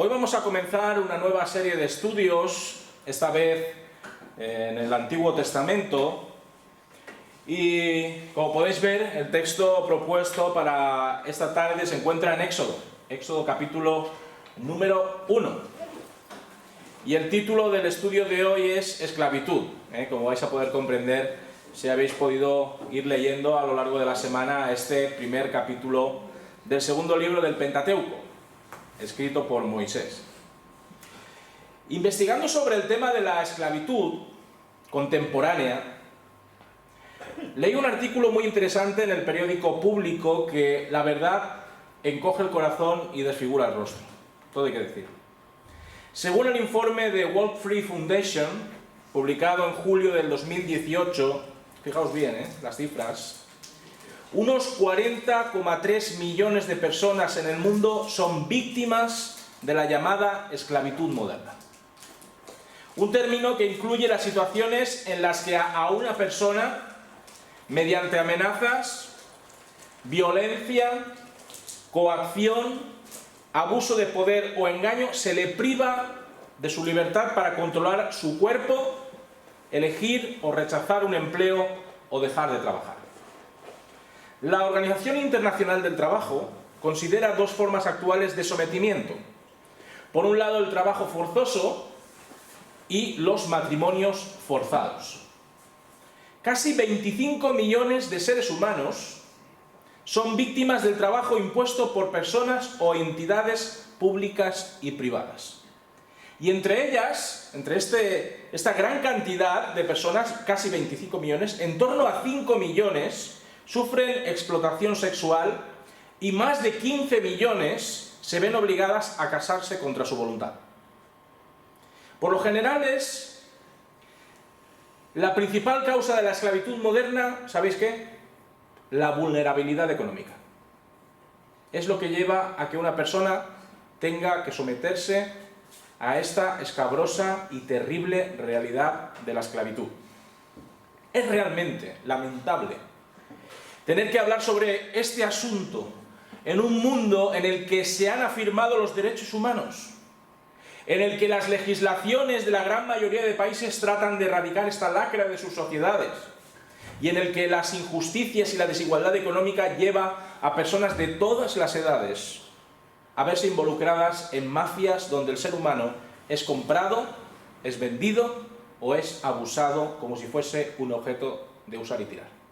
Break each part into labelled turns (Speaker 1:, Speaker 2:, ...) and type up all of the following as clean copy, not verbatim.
Speaker 1: Hoy vamos a comenzar una nueva serie de estudios, esta vez en el Antiguo Testamento, y como podéis ver, el texto propuesto para esta tarde se encuentra en Éxodo capítulo número 1. Y el título del estudio de hoy es Esclavitud, como vais a poder comprender si habéis podido ir leyendo a lo largo de la semana este primer capítulo del segundo libro del Pentateuco, escrito por Moisés. Investigando sobre el tema de la esclavitud contemporánea, leí un artículo muy interesante en el periódico Público que, la verdad, encoge el corazón y desfigura el rostro. Todo hay que decir. Según el informe de Walk Free Foundation, publicado en julio del 2018, fijaos bien, las cifras, unos 40,3 millones de personas en el mundo son víctimas de la llamada esclavitud moderna. Un término que incluye las situaciones en las que a una persona, mediante amenazas, violencia, coacción, abuso de poder o engaño, se le priva de su libertad para controlar su cuerpo, elegir o rechazar un empleo o dejar de trabajar. La Organización Internacional del Trabajo considera dos formas actuales de sometimiento. Por un lado, el trabajo forzoso y los matrimonios forzados. Casi 25 millones de seres humanos son víctimas del trabajo impuesto por personas o entidades públicas y privadas. Y entre ellas, esta gran cantidad de personas, casi 25 millones, en torno a 5 millones sufren explotación sexual y más de 15 millones se ven obligadas a casarse contra su voluntad. Por lo general es la principal causa de la esclavitud moderna, ¿sabéis qué? La vulnerabilidad económica. Es lo que lleva a que una persona tenga que someterse a esta escabrosa y terrible realidad de la esclavitud. Es realmente lamentable tener que hablar sobre este asunto en un mundo en el que se han afirmado los derechos humanos, en el que las legislaciones de la gran mayoría de países tratan de erradicar esta lacra de sus sociedades, y en el que las injusticias y la desigualdad económica lleva a personas de todas las edades a verse involucradas en mafias donde el ser humano es comprado, es vendido o es abusado como si fuese un objeto de usar y tirar.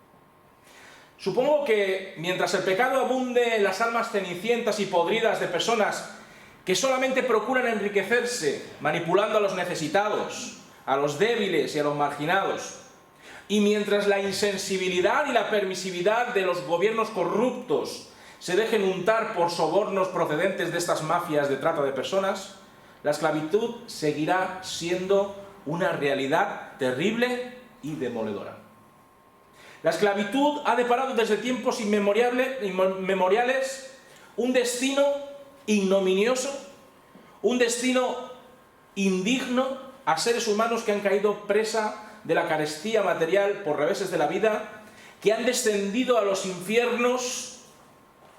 Speaker 1: Supongo que mientras el pecado abunde en las almas cenicientas y podridas de personas que solamente procuran enriquecerse manipulando a los necesitados, a los débiles y a los marginados, y mientras la insensibilidad y la permisividad de los gobiernos corruptos se dejen untar por sobornos procedentes de estas mafias de trata de personas, la esclavitud seguirá siendo una realidad terrible y demoledora. La esclavitud ha deparado desde tiempos inmemoriales un destino ignominioso, un destino indigno a seres humanos que han caído presa de la carestía material por reveses de la vida, que han descendido a los infiernos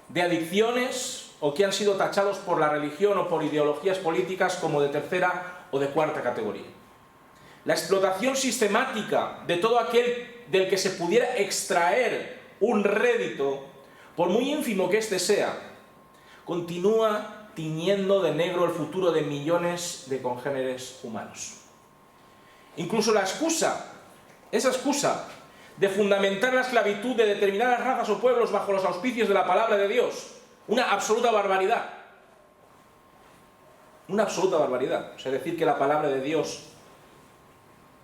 Speaker 1: de adicciones o que han sido tachados por la religión o por ideologías políticas como de tercera o de cuarta categoría. La explotación sistemática de todo aquel del que se pudiera extraer un rédito, por muy ínfimo que éste sea, continúa tiñendo de negro el futuro de millones de congéneres humanos. Incluso esa excusa de fundamentar la esclavitud de determinadas razas o pueblos bajo los auspicios de la palabra de Dios, una absoluta barbaridad. Una absoluta barbaridad. O sea, decir que la palabra de Dios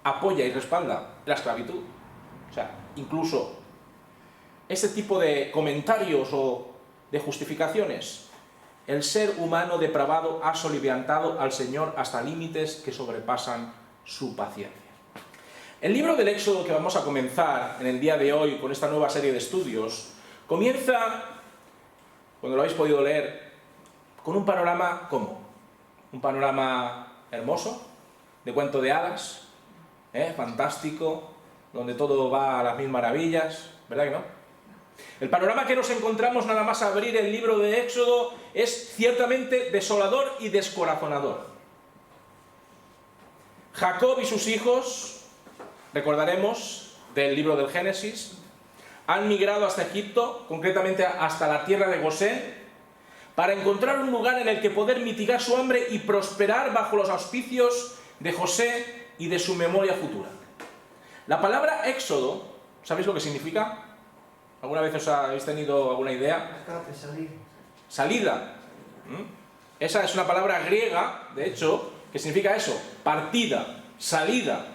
Speaker 1: apoya y respalda la esclavitud. O sea, incluso este tipo de comentarios o de justificaciones, el ser humano depravado ha soliviantado al Señor hasta límites que sobrepasan su paciencia. El libro del Éxodo que vamos a comenzar en el día de hoy con esta nueva serie de estudios comienza, cuando lo habéis podido leer, con un panorama ¿cómo? Un panorama hermoso, de cuento de hadas, fantástico, donde todo va a las mil maravillas, ¿verdad que no? El panorama que nos encontramos nada más abrir el libro de Éxodo es ciertamente desolador y descorazonador. Jacob y sus hijos, recordaremos del libro del Génesis, han migrado hasta Egipto, concretamente hasta la tierra de Gosén, para encontrar un lugar en el que poder mitigar su hambre y prosperar bajo los auspicios de José y de su memoria futura. La palabra Éxodo, ¿sabéis lo que significa? ¿Alguna vez os habéis tenido alguna idea? Salida. Esa es una palabra griega, de hecho, que significa eso, partida, salida.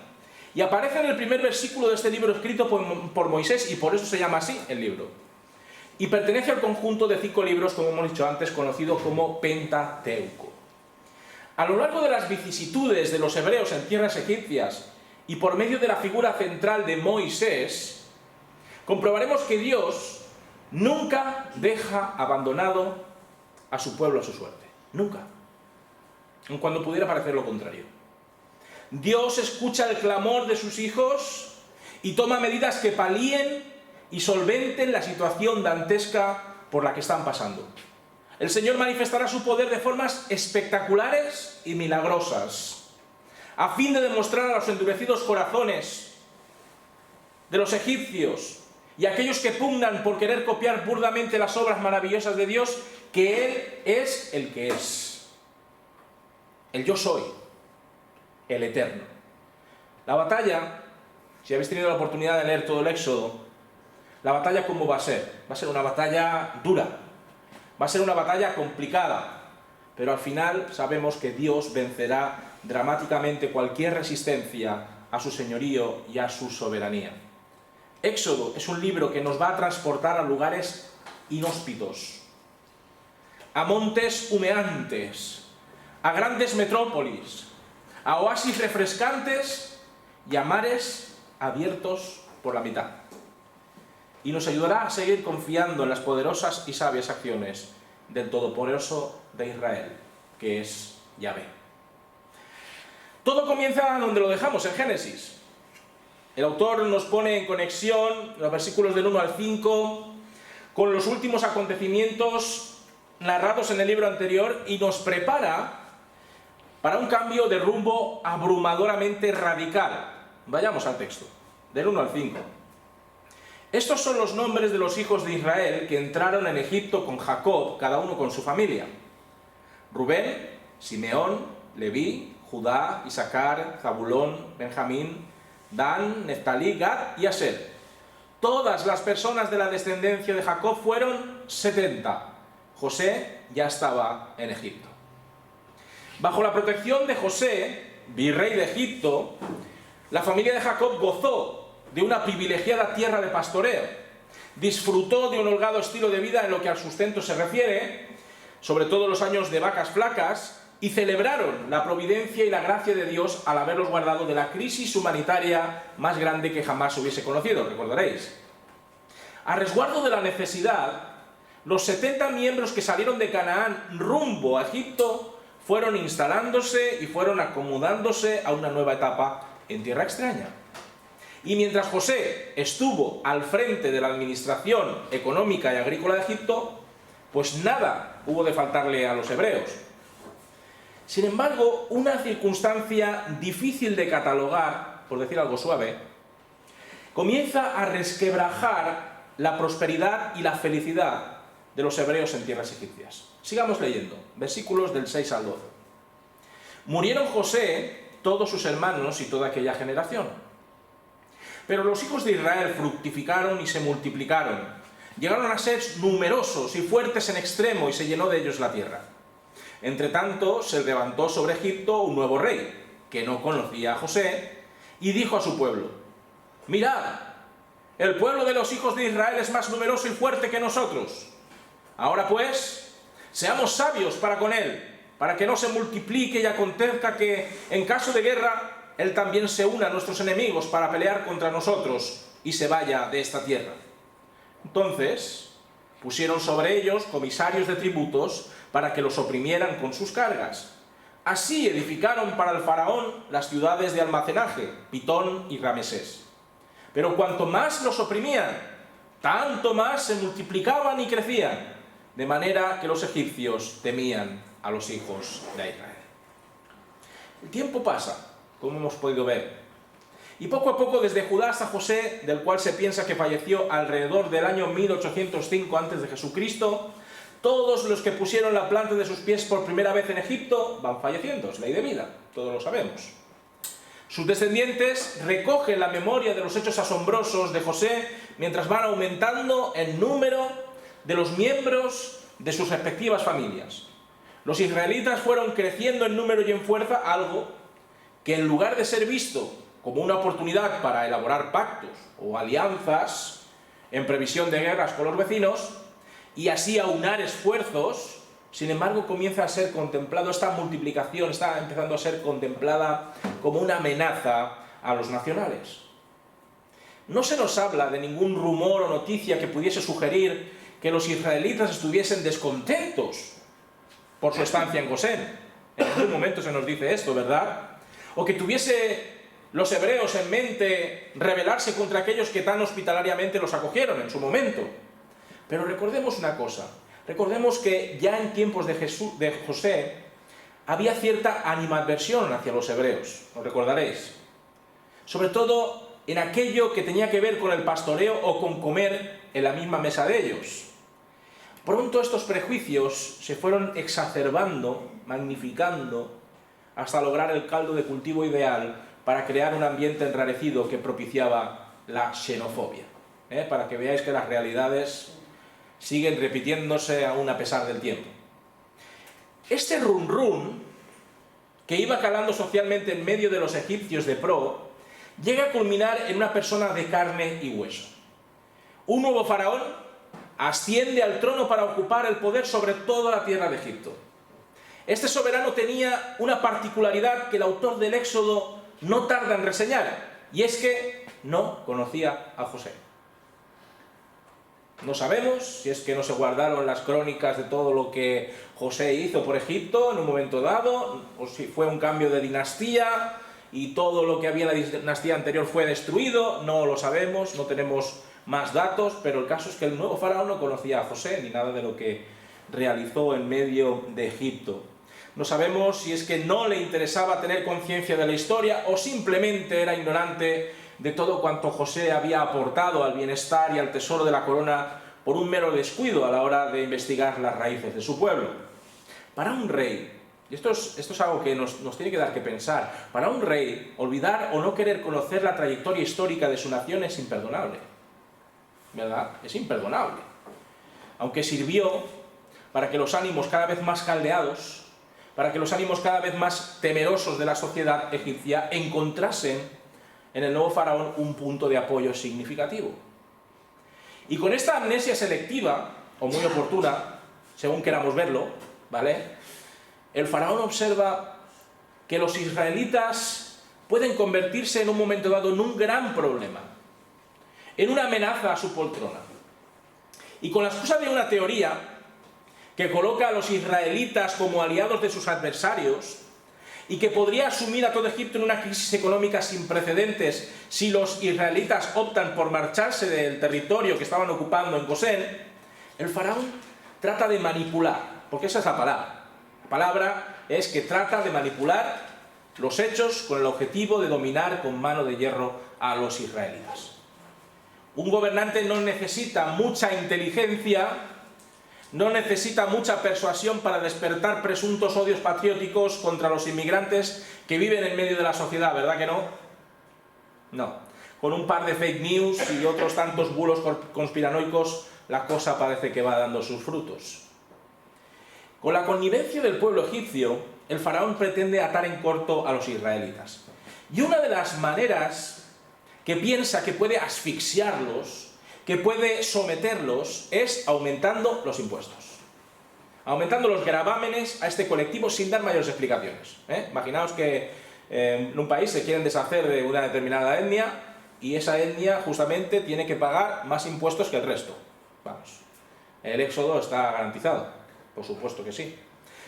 Speaker 1: Y aparece en el primer versículo de este libro escrito por Moisés, y por eso se llama así el libro. Y pertenece al conjunto de 5 libros, como hemos dicho antes, conocido como Pentateuco. A lo largo de las vicisitudes de los hebreos en tierras egipcias, y por medio de la figura central de Moisés, comprobaremos que Dios nunca deja abandonado a su pueblo a su suerte. Nunca. Aun cuando pudiera parecer lo contrario. Dios escucha el clamor de sus hijos y toma medidas que palíen y solventen la situación dantesca por la que están pasando. El Señor manifestará su poder de formas espectaculares y milagrosas, a fin de demostrar a los endurecidos corazones de los egipcios y a aquellos que pugnan por querer copiar burdamente las obras maravillosas de Dios, que Él es el que es. El yo soy, el eterno. La batalla, si habéis tenido la oportunidad de leer todo el Éxodo, la batalla ¿cómo va a ser? Va a ser una batalla dura, va a ser una batalla complicada, pero al final sabemos que Dios vencerá dramáticamente cualquier resistencia a su señorío y a su soberanía. Éxodo es un libro que nos va a transportar a lugares inhóspitos, a montes humeantes, a grandes metrópolis, a oasis refrescantes y a mares abiertos por la mitad. Y nos ayudará a seguir confiando en las poderosas y sabias acciones del Todopoderoso de Israel, que es Yahvé. Todo comienza donde lo dejamos, en Génesis. El autor nos pone en conexión los versículos del 1 al 5 con los últimos acontecimientos narrados en el libro anterior y nos prepara para un cambio de rumbo abrumadoramente radical. Vayamos al texto, del 1 al 5. Estos son los nombres de los hijos de Israel que entraron en Egipto con Jacob, cada uno con su familia: Rubén, Simeón, Leví, Judá, Isaacar, Zabulón, Benjamín, Dan, Neftalí, Gad y Aser. Todas las personas de la descendencia de Jacob fueron 70. José ya estaba en Egipto. Bajo la protección de José, virrey de Egipto, la familia de Jacob gozó de una privilegiada tierra de pastoreo, disfrutó de un holgado estilo de vida en lo que al sustento se refiere, sobre todo los años de vacas flacas, y celebraron la providencia y la gracia de Dios al haberlos guardado de la crisis humanitaria más grande que jamás hubiese conocido, recordaréis. A resguardo de la necesidad, los 70 miembros que salieron de Canaán rumbo a Egipto fueron instalándose y fueron acomodándose a una nueva etapa en tierra extraña. Y mientras José estuvo al frente de la administración económica y agrícola de Egipto, pues nada hubo de faltarle a los hebreos. Sin embargo, una circunstancia difícil de catalogar, por decir algo suave, comienza a resquebrajar la prosperidad y la felicidad de los hebreos en tierras egipcias. Sigamos leyendo, versículos del 6 al 12. Murieron José, todos sus hermanos y toda aquella generación. Pero los hijos de Israel fructificaron y se multiplicaron. Llegaron a ser numerosos y fuertes en extremo y se llenó de ellos la tierra. Entre tanto, se levantó sobre Egipto un nuevo rey, que no conocía a José, y dijo a su pueblo: mirad, el pueblo de los hijos de Israel es más numeroso y fuerte que nosotros. Ahora pues, seamos sabios para con él, para que no se multiplique y acontezca que, en caso de guerra, él también se una a nuestros enemigos para pelear contra nosotros y se vaya de esta tierra. Entonces, pusieron sobre ellos comisarios de tributos para que los oprimieran con sus cargas. Así edificaron para el faraón las ciudades de almacenaje, Pitón y Ramesés. Pero cuanto más los oprimían, tanto más se multiplicaban y crecían, de manera que los egipcios temían a los hijos de Israel. El tiempo pasa, como hemos podido ver, y poco a poco desde Judá hasta José, del cual se piensa que falleció alrededor del año 1805 a.C., todos los que pusieron la planta de sus pies por primera vez en Egipto van falleciendo, es ley de vida, todos lo sabemos. Sus descendientes recogen la memoria de los hechos asombrosos de José mientras van aumentando el número de los miembros de sus respectivas familias. Los israelitas fueron creciendo en número y en fuerza, algo que en lugar de ser visto como una oportunidad para elaborar pactos o alianzas en previsión de guerras con los vecinos y así aunar esfuerzos, sin embargo comienza a ser contemplado, esta multiplicación está empezando a ser contemplada como una amenaza a los nacionales. No se nos habla de ningún rumor o noticia que pudiese sugerir que los israelitas estuviesen descontentos por su estancia en Gosén. En algún momento se nos dice esto, ¿verdad? O que tuviese los hebreos en mente rebelarse contra aquellos que tan hospitalariamente los acogieron en su momento. Pero recordemos una cosa, recordemos que ya en tiempos de José había cierta animadversión hacia los hebreos, ¿lo recordaréis? Sobre todo en aquello que tenía que ver con el pastoreo o con comer en la misma mesa de ellos. Pronto estos prejuicios se fueron exacerbando, magnificando, hasta lograr el caldo de cultivo ideal para crear un ambiente enrarecido que propiciaba la xenofobia. Para que veáis que las realidades siguen repitiéndose aún a pesar del tiempo. Este run run, que iba calando socialmente en medio de los egipcios de pro, llega a culminar en una persona de carne y hueso. Un nuevo faraón asciende al trono para ocupar el poder sobre toda la tierra de Egipto. Este soberano tenía una particularidad que el autor del Éxodo no tarda en reseñar, y es que no conocía a José. No sabemos si es que no se guardaron las crónicas de todo lo que José hizo por Egipto en un momento dado, o si fue un cambio de dinastía y todo lo que había en la dinastía anterior fue destruido, no lo sabemos, no tenemos más datos, pero el caso es que el nuevo faraón no conocía a José ni nada de lo que realizó en medio de Egipto. No sabemos si es que no le interesaba tener conciencia de la historia o simplemente era ignorante de todo cuanto José había aportado al bienestar y al tesoro de la corona por un mero descuido a la hora de investigar las raíces de su pueblo. Para un rey, y esto es algo que nos tiene que dar que pensar, para un rey, olvidar o no querer conocer la trayectoria histórica de su nación es imperdonable. ¿Verdad? Es imperdonable. Aunque sirvió para que los ánimos cada vez más caldeados, para que los ánimos cada vez más temerosos de la sociedad egipcia encontrasen en el nuevo faraón un punto de apoyo significativo. Y con esta amnesia selectiva, o muy oportuna, según queramos verlo, ¿vale? El faraón observa que los israelitas pueden convertirse en un momento dado en un gran problema, en una amenaza a su poltrona. Y con la excusa de una teoría que coloca a los israelitas como aliados de sus adversarios y que podría asumir a todo Egipto en una crisis económica sin precedentes si los israelitas optan por marcharse del territorio que estaban ocupando en Gosén, el faraón trata de manipular, porque esa es la palabra. La palabra es que trata de manipular los hechos con el objetivo de dominar con mano de hierro a los israelitas. Un gobernante no necesita mucha inteligencia, no necesita mucha persuasión para despertar presuntos odios patrióticos contra los inmigrantes que viven en medio de la sociedad, ¿verdad que no? No. Con un par de fake news y otros tantos bulos conspiranoicos, la cosa parece que va dando sus frutos. Con la connivencia del pueblo egipcio, el faraón pretende atar en corto a los israelitas. Y una de las maneras que piensa que puede asfixiarlos, que puede someterlos, es aumentando los impuestos. Aumentando los gravámenes a este colectivo sin dar mayores explicaciones. Imaginaos que en un país se quieren deshacer de una determinada etnia y esa etnia justamente tiene que pagar más impuestos que el resto. Vamos, el éxodo está garantizado, por supuesto que sí.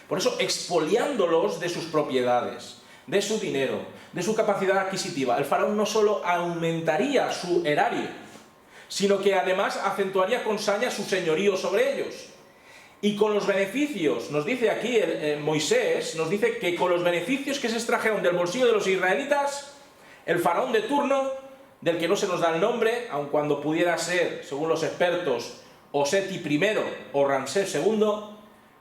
Speaker 1: Por eso, expoliándolos de sus propiedades, de su dinero, de su capacidad adquisitiva, el faraón no solo aumentaría su erario, sino que además acentuaría con saña su señorío sobre ellos. Y con los beneficios, nos dice aquí Moisés, nos dice que con los beneficios que se extrajeron del bolsillo de los israelitas, el faraón de turno, del que no se nos da el nombre, aun cuando pudiera ser, según los expertos, o Seti I o Ramsés II,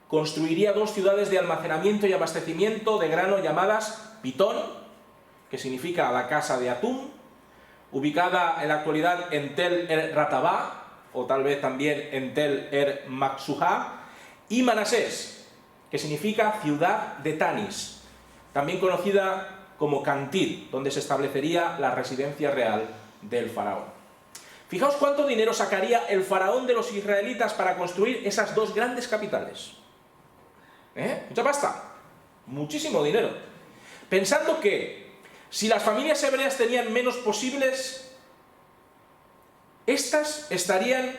Speaker 1: construiría 2 ciudades de almacenamiento y abastecimiento de grano llamadas Pitón, que significa la casa de Atún, ubicada en la actualidad en Tel Er Ratabá, o tal vez también en Tel Er Maksuha, y Manasés, que significa ciudad de Tanis, también conocida como Cantir, donde se establecería la residencia real del faraón. Fijaos cuánto dinero sacaría el faraón de los israelitas para construir esas 2 grandes capitales. Mucha pasta, muchísimo dinero. Pensando que si las familias hebreas tenían menos posibles, estas estarían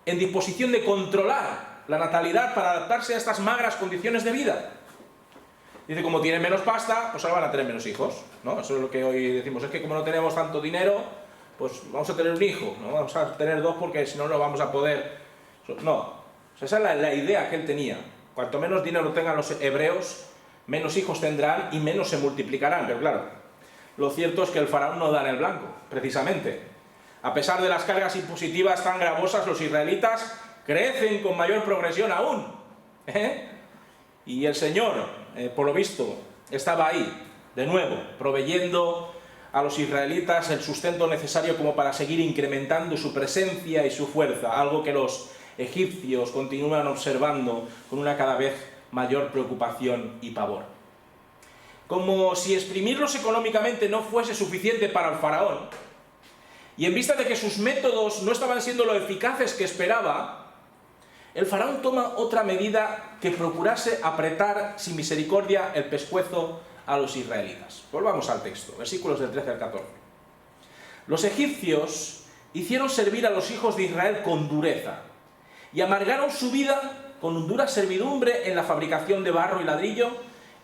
Speaker 1: en disposición de controlar la natalidad para adaptarse a estas magras condiciones de vida. Dice, como tienen menos pasta, pues ahora van a tener menos hijos, ¿no? Eso es lo que hoy decimos, es que como no tenemos tanto dinero, pues vamos a tener un hijo, ¿no? Vamos a tener 2 porque si no, no vamos a poder... No, o sea, esa es la idea que él tenía. Cuanto menos dinero tengan los hebreos, menos hijos tendrán y menos se multiplicarán. Pero claro, lo cierto es que el faraón no da en el blanco, precisamente. A pesar de las cargas impositivas tan gravosas, los israelitas crecen con mayor progresión aún. Y el Señor, por lo visto, estaba ahí, de nuevo, proveyendo a los israelitas el sustento necesario como para seguir incrementando su presencia y su fuerza, algo que los egipcios continúan observando con una cada vez mayor preocupación y pavor. Como si exprimirlos económicamente no fuese suficiente para el faraón, y en vista de que sus métodos no estaban siendo lo eficaces que esperaba, el faraón toma otra medida que procurase apretar sin misericordia el pescuezo a los israelitas. Volvamos al texto, versículos del 13 al 14. Los egipcios hicieron servir a los hijos de Israel con dureza y amargaron su vida con dura servidumbre en la fabricación de barro y ladrillo,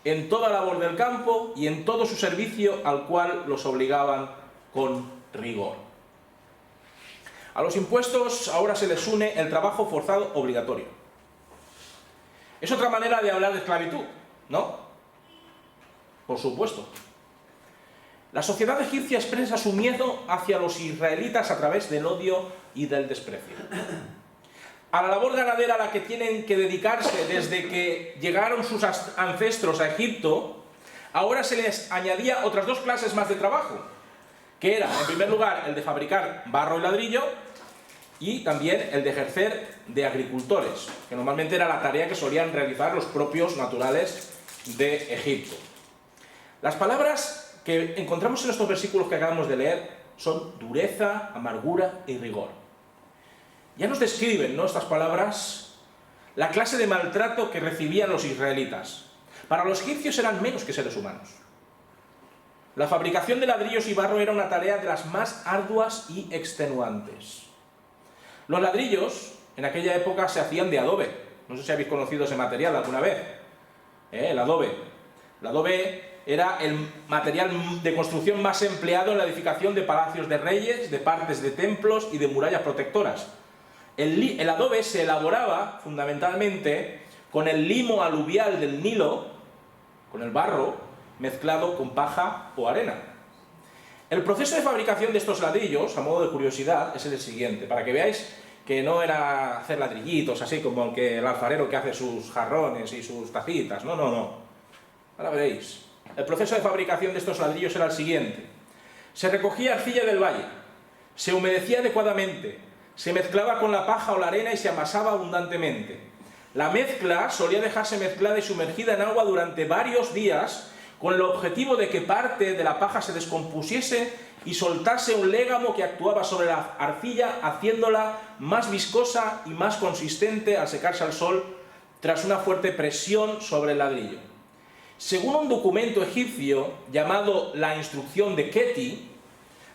Speaker 1: en toda labor del campo y en todo su servicio al cual los obligaban con rigor. A los impuestos ahora se les une el trabajo forzado obligatorio. Es otra manera de hablar de esclavitud, ¿no? Por supuesto. La sociedad egipcia expresa su miedo hacia los israelitas a través del odio y del desprecio. A la labor ganadera a la que tienen que dedicarse desde que llegaron sus ancestros a Egipto, ahora se les añadía otras 2 clases más de trabajo, que era, en primer lugar, el de fabricar barro y ladrillo, y también el de ejercer de agricultores, que normalmente era la tarea que solían realizar los propios naturales de Egipto. Las palabras que encontramos en estos versículos que acabamos de leer son dureza, amargura y rigor. Ya nos describen, ¿no?, estas palabras, la clase de maltrato que recibían los israelitas. Para los egipcios eran menos que seres humanos. La fabricación de ladrillos y barro era una tarea de las más arduas y extenuantes. Los ladrillos en aquella época se hacían de adobe. No sé si habéis conocido ese material alguna vez. El adobe. El adobe era el material de construcción más empleado en la edificación de palacios de reyes, de partes de templos y de murallas protectoras. El adobe se elaboraba fundamentalmente con el limo aluvial del Nilo, con el barro, mezclado con paja o arena. El proceso de fabricación de estos ladrillos, a modo de curiosidad, es el siguiente, para que veáis que no era hacer ladrillitos así como el alfarero que hace sus jarrones y sus tacitas, no. Ahora veréis. El proceso de fabricación de estos ladrillos era el siguiente. Se recogía arcilla del valle, se humedecía adecuadamente, se mezclaba con la paja o la arena y se amasaba abundantemente. La mezcla solía dejarse mezclada y sumergida en agua durante varios días, con el objetivo de que parte de la paja se descompusiese y soltase un légamo que actuaba sobre la arcilla, haciéndola más viscosa y más consistente al secarse al sol tras una fuerte presión sobre el ladrillo. Según un documento egipcio llamado la Instrucción de Keti,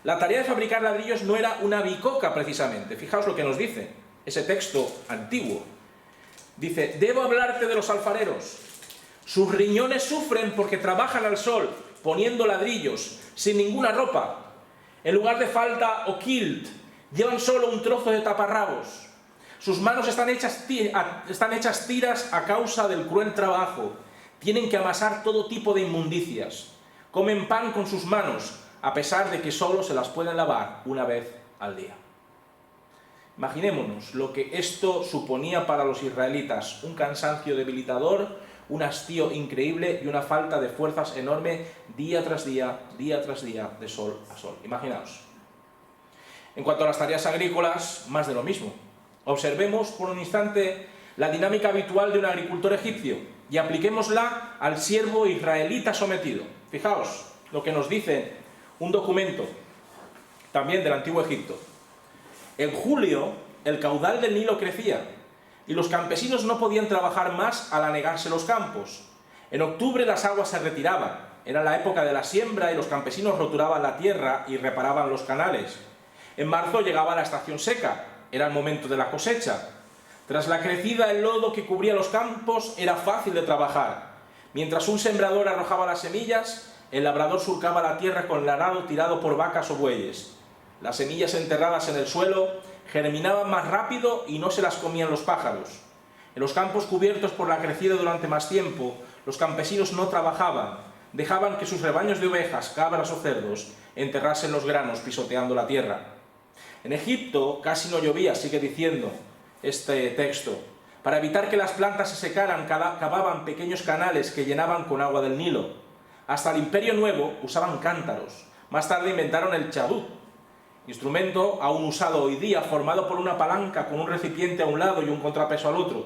Speaker 1: la tarea de fabricar ladrillos no era una bicoca precisamente. Fijaos lo que nos dice ese texto antiguo. Dice, debo hablarte de los alfareros. Sus riñones sufren porque trabajan al sol, poniendo ladrillos, sin ninguna ropa. En lugar de falda o kilt, Llevan solo un trozo de taparrabos. Sus manos están hechas tiras a causa del cruel trabajo. Tienen que amasar todo tipo de inmundicias. Comen pan con sus manos, a pesar de que solo se las pueden lavar una vez al día. Imaginémonos lo que esto suponía para los israelitas: un cansancio debilitador, un hastío increíble y una falta de fuerzas enorme día tras día, de sol a sol. Imaginaos. En cuanto a las tareas agrícolas, más de lo mismo. Observemos por un instante la dinámica habitual de un agricultor egipcio y apliquémosla al siervo israelita sometido. Fijaos lo que nos dice un documento también del Antiguo Egipto. En julio, el caudal del Nilo crecía y los campesinos no podían trabajar más al anegarse los campos. En octubre las aguas se retiraban. Era la época de la siembra y los campesinos roturaban la tierra y reparaban los canales. En marzo llegaba la estación seca. Era el momento de la cosecha. Tras la crecida, el lodo que cubría los campos era fácil de trabajar. Mientras un sembrador arrojaba las semillas, el labrador surcaba la tierra con el arado tirado por vacas o bueyes. Las semillas enterradas en el suelo germinaban más rápido y no se las comían los pájaros. En los campos cubiertos por la crecida durante más tiempo, los campesinos no trabajaban. Dejaban que sus rebaños de ovejas, cabras o cerdos enterrasen los granos pisoteando la tierra. En Egipto casi no llovía, sigue diciendo este texto. Para evitar que las plantas se secaran, cavaban pequeños canales que llenaban con agua del Nilo. Hasta el Imperio Nuevo usaban cántaros. Más tarde inventaron el chadú, instrumento aún usado hoy día, formado por una palanca con un recipiente a un lado y un contrapeso al otro.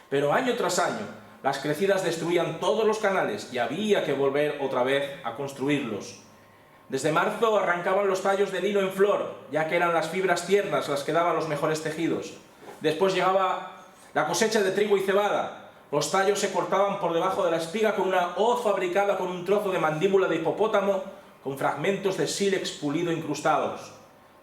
Speaker 1: Pero año tras año, las crecidas destruían todos los canales y había que volver otra vez a construirlos. Desde marzo arrancaban los tallos de lino en flor, ya que eran las fibras tiernas las que daban los mejores tejidos. Después llegaba la cosecha de trigo y cebada. Los tallos se cortaban por debajo de la espiga con una hoz fabricada con un trozo de mandíbula de hipopótamo con fragmentos de sílex pulido incrustados.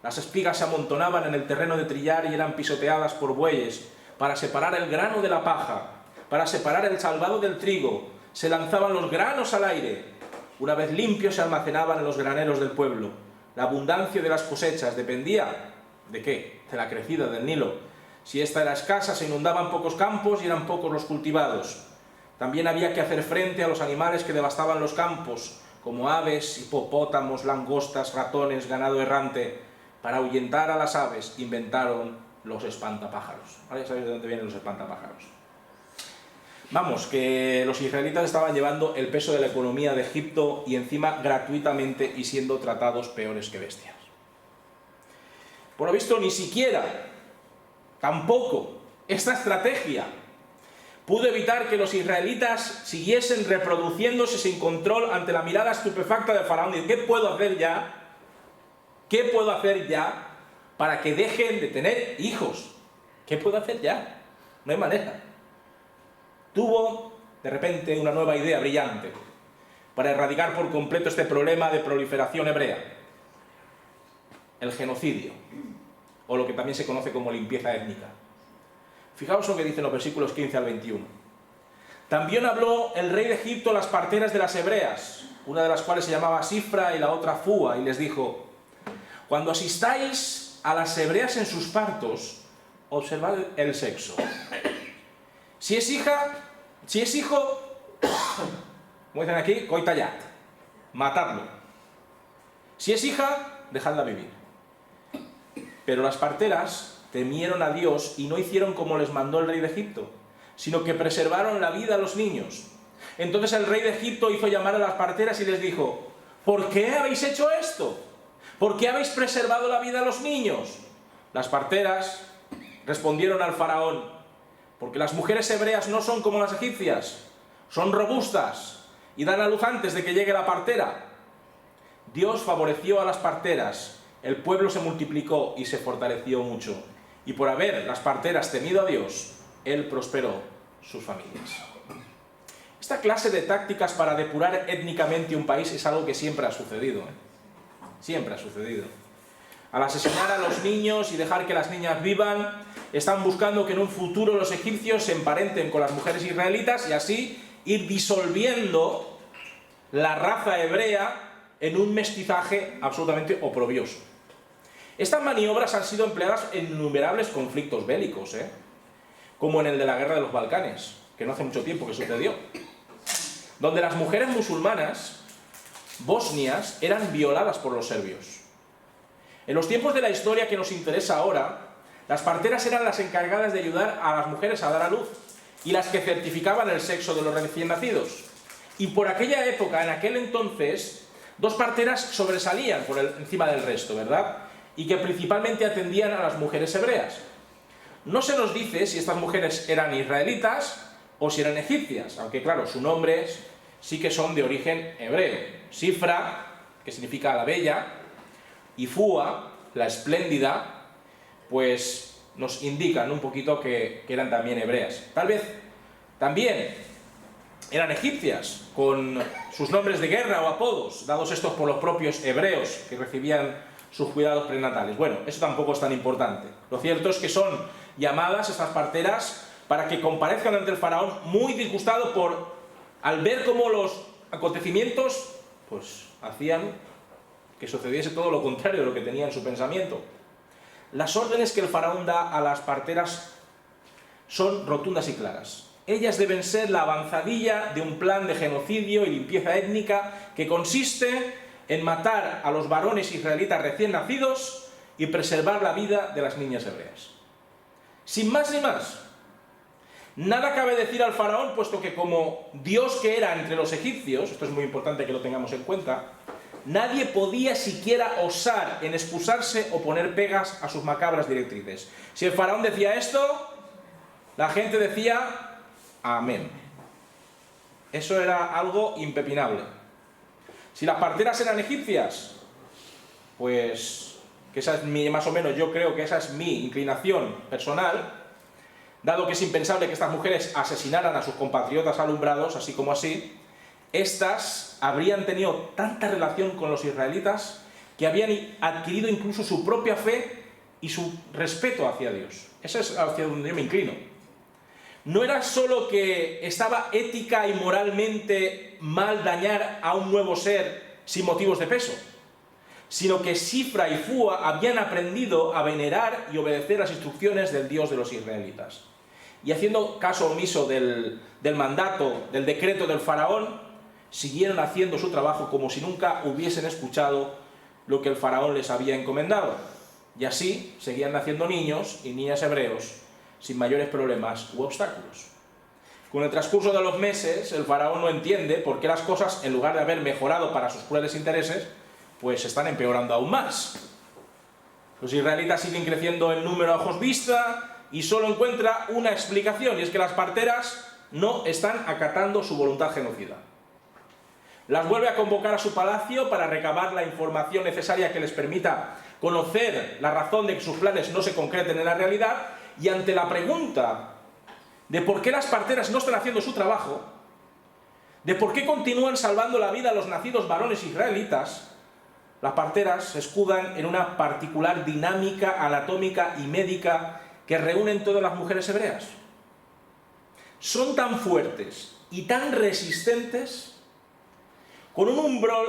Speaker 1: Las espigas se amontonaban en el terreno de trillar y eran pisoteadas por bueyes para separar el grano de la paja, para separar el salvado del trigo. Se lanzaban los granos al aire. Una vez limpios se almacenaban en los graneros del pueblo. La abundancia de las cosechas dependía ¿de qué? De la crecida del Nilo. Si esta era escasa, se inundaban pocos campos y eran pocos los cultivados. También había que hacer frente a los animales que devastaban los campos, como aves, hipopótamos, langostas, ratones, ganado errante. Para ahuyentar a las aves inventaron los espantapájaros. Ahora ya sabéis de dónde vienen los espantapájaros. Vamos, que los israelitas estaban llevando el peso de la economía de Egipto y encima gratuitamente y siendo tratados peores que bestias. Por lo visto, ni siquiera, tampoco, esta estrategia pudo evitar que los israelitas siguiesen reproduciéndose sin control ante la mirada estupefacta del faraón. ¿Y qué puedo hacer ya? ¿Qué puedo hacer ya para que dejen de tener hijos? ¿Qué puedo hacer ya? No hay manera. Tuvo, de repente, una nueva idea brillante para erradicar por completo este problema de proliferación hebrea. El genocidio, o lo que también se conoce como limpieza étnica. Fijaos lo que dicen los versículos 15 al 21. También habló el rey de Egipto a las parteras de las hebreas, una de las cuales se llamaba Sifra y la otra Fúa, y les dijo: cuando asistáis a las hebreas en sus partos, observad el sexo. Si es hijo, como dicen aquí, coitayat, matadlo. Si es hija, dejadla vivir. Pero las parteras temieron a Dios y no hicieron como les mandó el rey de Egipto, sino que preservaron la vida a los niños. Entonces el rey de Egipto hizo llamar a las parteras y les dijo: ¿por qué habéis hecho esto? ¿Por qué habéis preservado la vida a los niños? Las parteras respondieron al faraón: porque las mujeres hebreas no son como las egipcias, son robustas y dan a luz antes de que llegue la partera. Dios favoreció a las parteras, el pueblo se multiplicó y se fortaleció mucho, y por haber las parteras temido a Dios, Él prosperó sus familias. Esta clase de tácticas para depurar étnicamente un país es algo que siempre ha sucedido, Siempre ha sucedido. Al asesinar a los niños y dejar que las niñas vivan, están buscando que en un futuro los egipcios se emparenten con las mujeres israelitas y así ir disolviendo la raza hebrea en un mestizaje absolutamente oprobioso. Estas maniobras han sido empleadas en innumerables conflictos bélicos, como en el de la Guerra de los Balcanes, que no hace mucho tiempo que sucedió, donde las mujeres musulmanas bosnias eran violadas por los serbios. En los tiempos de la historia que nos interesa ahora, las parteras eran las encargadas de ayudar a las mujeres a dar a luz y las que certificaban el sexo de los recién nacidos. Y por aquella época, en aquel entonces, dos parteras sobresalían encima del resto, ¿verdad? Y que principalmente atendían a las mujeres hebreas. No se nos dice si estas mujeres eran israelitas o si eran egipcias, aunque claro, sus nombres sí que son de origen hebreo. Sifra, que significa la bella, y Fua, la espléndida, pues nos indican un poquito que eran también hebreas. Tal vez también eran egipcias, con sus nombres de guerra o apodos, dados estos por los propios hebreos que recibían sus cuidados prenatales. Bueno, eso tampoco es tan importante. Lo cierto es que son llamadas estas parteras para que comparezcan ante el faraón muy disgustado al ver cómo los acontecimientos pues hacían que sucediese todo lo contrario de lo que tenía en su pensamiento. Las órdenes que el faraón da a las parteras son rotundas y claras. Ellas deben ser la avanzadilla de un plan de genocidio y limpieza étnica que consiste en matar a los varones israelitas recién nacidos y preservar la vida de las niñas hebreas. Sin más ni más. Nada cabe decir al faraón, puesto que como Dios que era entre los egipcios, esto es muy importante que lo tengamos en cuenta, nadie podía siquiera osar en excusarse o poner pegas a sus macabras directrices. Si el faraón decía esto, la gente decía amén. Eso era algo impepinable. Si las parteras eran egipcias, pues que esa es más o menos, yo creo que esa es mi inclinación personal, dado que es impensable que estas mujeres asesinaran a sus compatriotas alumbrados, así como así, estas habrían tenido tanta relación con los israelitas que habían adquirido incluso su propia fe y su respeto hacia Dios. Eso es hacia donde yo me inclino. No era solo que estaba ética y moralmente mal dañar a un nuevo ser sin motivos de peso, sino que Sifra y Fua habían aprendido a venerar y obedecer las instrucciones del Dios de los israelitas. Y haciendo caso omiso del mandato, del decreto del faraón, siguieron haciendo su trabajo como si nunca hubiesen escuchado lo que el faraón les había encomendado. Y así seguían naciendo niños y niñas hebreos sin mayores problemas u obstáculos. Con el transcurso de los meses, el faraón no entiende por qué las cosas, en lugar de haber mejorado para sus crueles intereses, pues están empeorando aún más. Los israelitas siguen creciendo en número a ojos vista y solo encuentra una explicación, y es que las parteras no están acatando su voluntad genocida. Las vuelve a convocar a su palacio para recabar la información necesaria que les permita conocer la razón de que sus planes no se concreten en la realidad, y ante la pregunta de por qué las parteras no están haciendo su trabajo, de por qué continúan salvando la vida a los nacidos varones israelitas, las parteras se escudan en una particular dinámica anatómica y médica que reúnen todas las mujeres hebreas. Son tan fuertes y tan resistentes, con un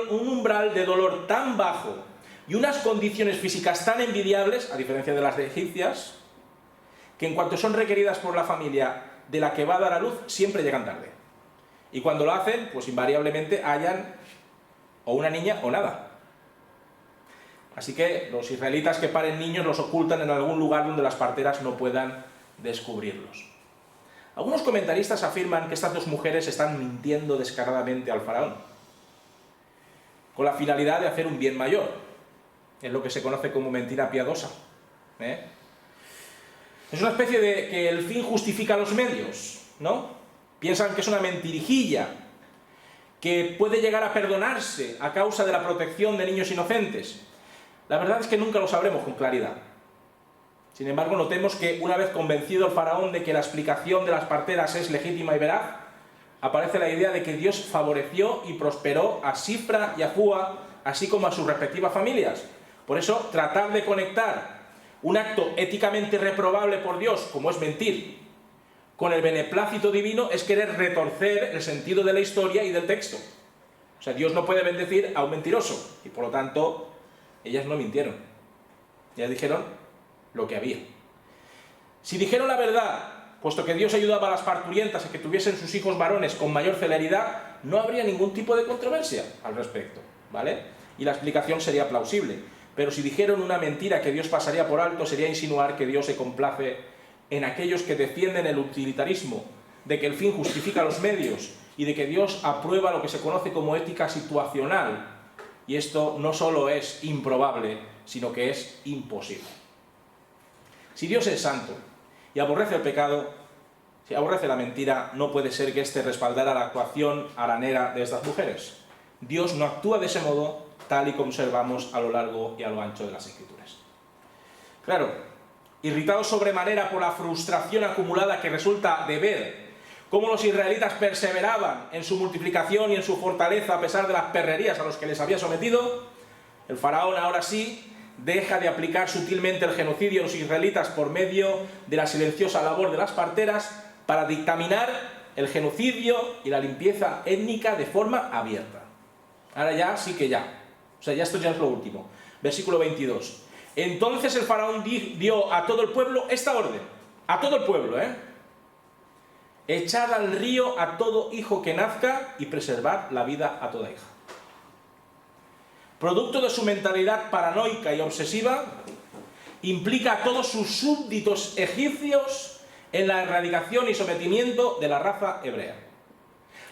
Speaker 1: umbral de dolor tan bajo y unas condiciones físicas tan envidiables, a diferencia de las de egipcias, que en cuanto son requeridas por la familia de la que va a dar a luz, siempre llegan tarde. Y cuando lo hacen, pues invariablemente hayan o una niña o nada. Así que los israelitas que paren niños los ocultan en algún lugar donde las parteras no puedan descubrirlos. Algunos comentaristas afirman que estas dos mujeres están mintiendo descaradamente al faraón, con la finalidad de hacer un bien mayor. Es lo que se conoce como mentira piadosa. Es una especie de que el fin justifica los medios, ¿no? Piensan que es una mentirijilla, que puede llegar a perdonarse a causa de la protección de niños inocentes. La verdad es que nunca lo sabremos con claridad. Sin embargo, notemos que una vez convencido el faraón de que la explicación de las parteras es legítima y veraz, aparece la idea de que Dios favoreció y prosperó a Sifra y a Fua, así como a sus respectivas familias. Por eso, tratar de conectar un acto éticamente reprobable por Dios, como es mentir, con el beneplácito divino, es querer retorcer el sentido de la historia y del texto. O sea, Dios no puede bendecir a un mentiroso, y por lo tanto, ellas no mintieron. Ya dijeron lo que había. Si dijeron la verdad, puesto que Dios ayudaba a las parturientas a que tuviesen sus hijos varones con mayor celeridad, no habría ningún tipo de controversia al respecto, ¿vale? Y la explicación sería plausible. Pero si dijeron una mentira que Dios pasaría por alto, sería insinuar que Dios se complace en aquellos que defienden el utilitarismo, de que el fin justifica los medios y de que Dios aprueba lo que se conoce como ética situacional. Y esto no solo es improbable, sino que es imposible. Si Dios es santo y aborrece el pecado, si aborrece la mentira, no puede ser que éste respaldara la actuación haranera de estas mujeres. Dios no actúa de ese modo, tal y como observamos a lo largo y a lo ancho de las Escrituras. Claro, irritados sobremanera por la frustración acumulada que resulta de ver cómo los israelitas perseveraban en su multiplicación y en su fortaleza a pesar de las perrerías a los que les había sometido, el faraón ahora sí deja de aplicar sutilmente el genocidio a los israelitas por medio de la silenciosa labor de las parteras para dictaminar el genocidio y la limpieza étnica de forma abierta. Ahora ya sí que ya. O sea, ya esto ya es lo último. Versículo 22. Entonces el faraón dio a todo el pueblo esta orden. A todo el pueblo, echad al río a todo hijo que nazca y preservad la vida a toda hija. Producto de su mentalidad paranoica y obsesiva, implica a todos sus súbditos egipcios en la erradicación y sometimiento de la raza hebrea.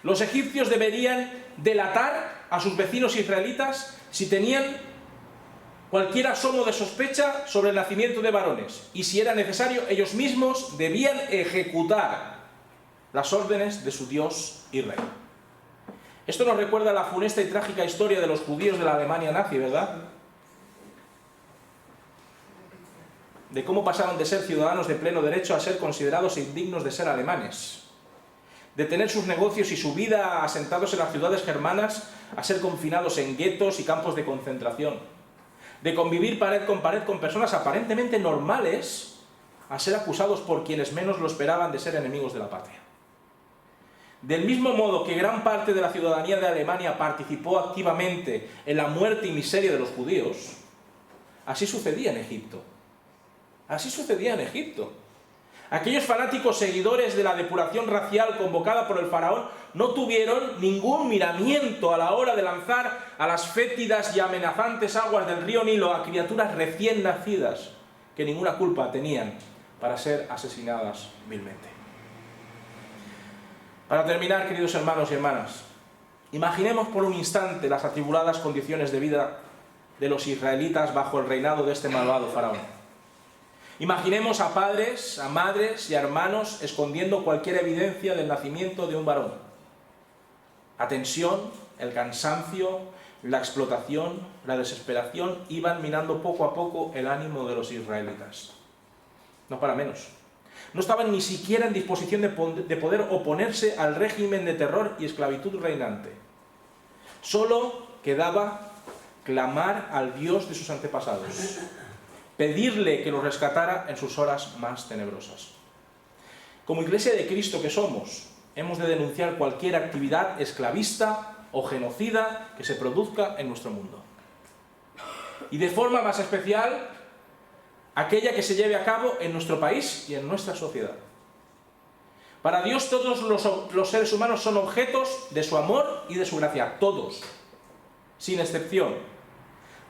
Speaker 1: Los egipcios deberían delatar a sus vecinos israelitas si tenían cualquier asomo de sospecha sobre el nacimiento de varones, y si era necesario, ellos mismos debían ejecutar las órdenes de su Dios y Rey. Esto nos recuerda la funesta y trágica historia de los judíos de la Alemania nazi, ¿verdad? De cómo pasaron de ser ciudadanos de pleno derecho a ser considerados indignos de ser alemanes, de tener sus negocios y su vida asentados en las ciudades germanas a ser confinados en guetos y campos de concentración, de convivir pared con personas aparentemente normales a ser acusados por quienes menos lo esperaban de ser enemigos de la patria. Del mismo modo que gran parte de la ciudadanía de Alemania participó activamente en la muerte y miseria de los judíos, así sucedía en Egipto. Así sucedía en Egipto. Aquellos fanáticos seguidores de la depuración racial convocada por el faraón no tuvieron ningún miramiento a la hora de lanzar a las fétidas y amenazantes aguas del río Nilo a criaturas recién nacidas que ninguna culpa tenían para ser asesinadas vilmente. Para terminar, queridos hermanos y hermanas, imaginemos por un instante las atribuladas condiciones de vida de los israelitas bajo el reinado de este malvado faraón. Imaginemos a padres, a madres y a hermanos escondiendo cualquier evidencia del nacimiento de un varón. La tensión, el cansancio, la explotación, la desesperación iban minando poco a poco el ánimo de los israelitas. No para menos. No estaban ni siquiera en disposición de poder oponerse al régimen de terror y esclavitud reinante. Solo quedaba clamar al Dios de sus antepasados, pedirle que los rescatara en sus horas más tenebrosas. Como Iglesia de Cristo que somos, hemos de denunciar cualquier actividad esclavista o genocida que se produzca en nuestro mundo. Y de forma más especial, aquella que se lleve a cabo en nuestro país y en nuestra sociedad. Para Dios todos los seres humanos son objetos de su amor y de su gracia, todos, sin excepción,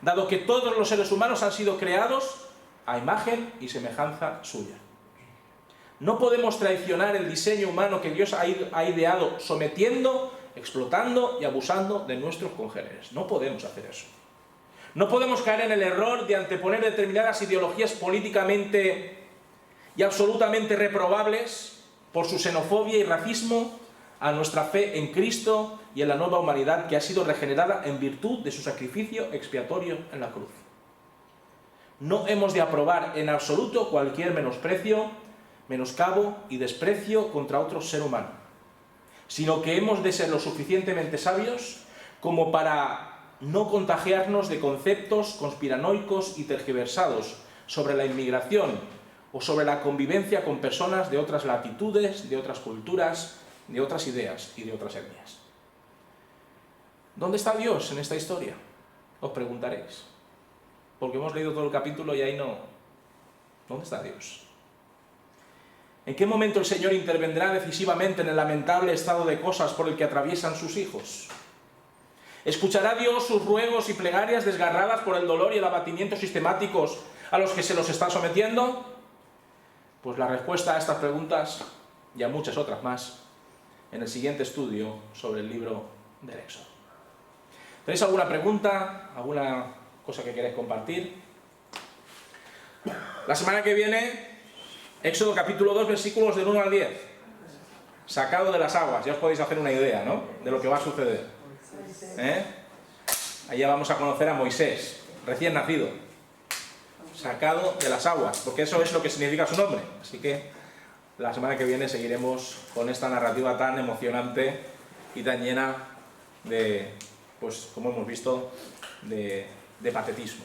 Speaker 1: dado que todos los seres humanos han sido creados a imagen y semejanza suya. No podemos traicionar el diseño humano que Dios ha ideado sometiendo, explotando y abusando de nuestros congéneres. No podemos hacer eso. No podemos caer en el error de anteponer determinadas ideologías políticamente y absolutamente reprobables por su xenofobia y racismo a nuestra fe en Cristo y en la nueva humanidad que ha sido regenerada en virtud de su sacrificio expiatorio en la cruz. No hemos de aprobar en absoluto cualquier menosprecio, menoscabo y desprecio contra otro ser humano, sino que hemos de ser lo suficientemente sabios como para no contagiarnos de conceptos conspiranoicos y tergiversados sobre la inmigración o sobre la convivencia con personas de otras latitudes, de otras culturas, de otras ideas y de otras etnias. ¿Dónde está Dios en esta historia? Os preguntaréis. porque hemos leído todo el capítulo y ahí no... ¿Dónde está Dios? ¿En qué momento el Señor intervendrá decisivamente en el lamentable estado de cosas por el que atraviesan sus hijos? ¿Escuchará Dios sus ruegos y plegarias desgarradas por el dolor y el abatimiento sistemáticos a los que se los está sometiendo? Pues la respuesta a estas preguntas y a muchas otras más en el siguiente estudio sobre el libro del Éxodo. ¿Tenéis alguna pregunta? ¿Alguna cosa que queréis compartir? La semana que viene, Éxodo capítulo 2, versículos del 1 al 10. Sacado de las aguas, ya os podéis hacer una idea, ¿no?, de lo que va a suceder. Allá vamos a conocer a Moisés, recién nacido, sacado de las aguas, porque eso es lo que significa su nombre. Así que la semana que viene seguiremos con esta narrativa tan emocionante y tan llena de, pues como hemos visto, de patetismo.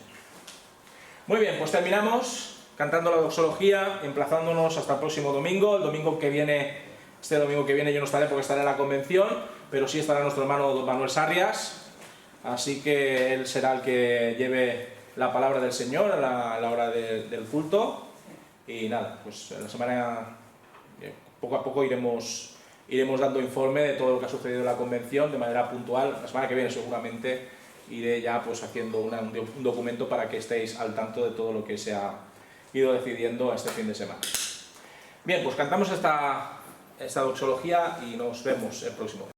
Speaker 1: Muy bien, pues terminamos cantando la doxología, emplazándonos hasta el próximo domingo. El domingo que viene, este domingo que viene yo no estaré porque estaré en la convención, pero sí estará nuestro hermano don Manuel Sarrias, así que él será el que lleve la palabra del Señor a la hora del culto. Y nada, pues en la semana, poco a poco iremos dando informe de todo lo que ha sucedido en la convención de manera puntual. La semana que viene seguramente iré ya pues haciendo un documento para que estéis al tanto de todo lo que se ha ido decidiendo este fin de semana. Bien, pues cantamos esta doxología y nos vemos el próximo.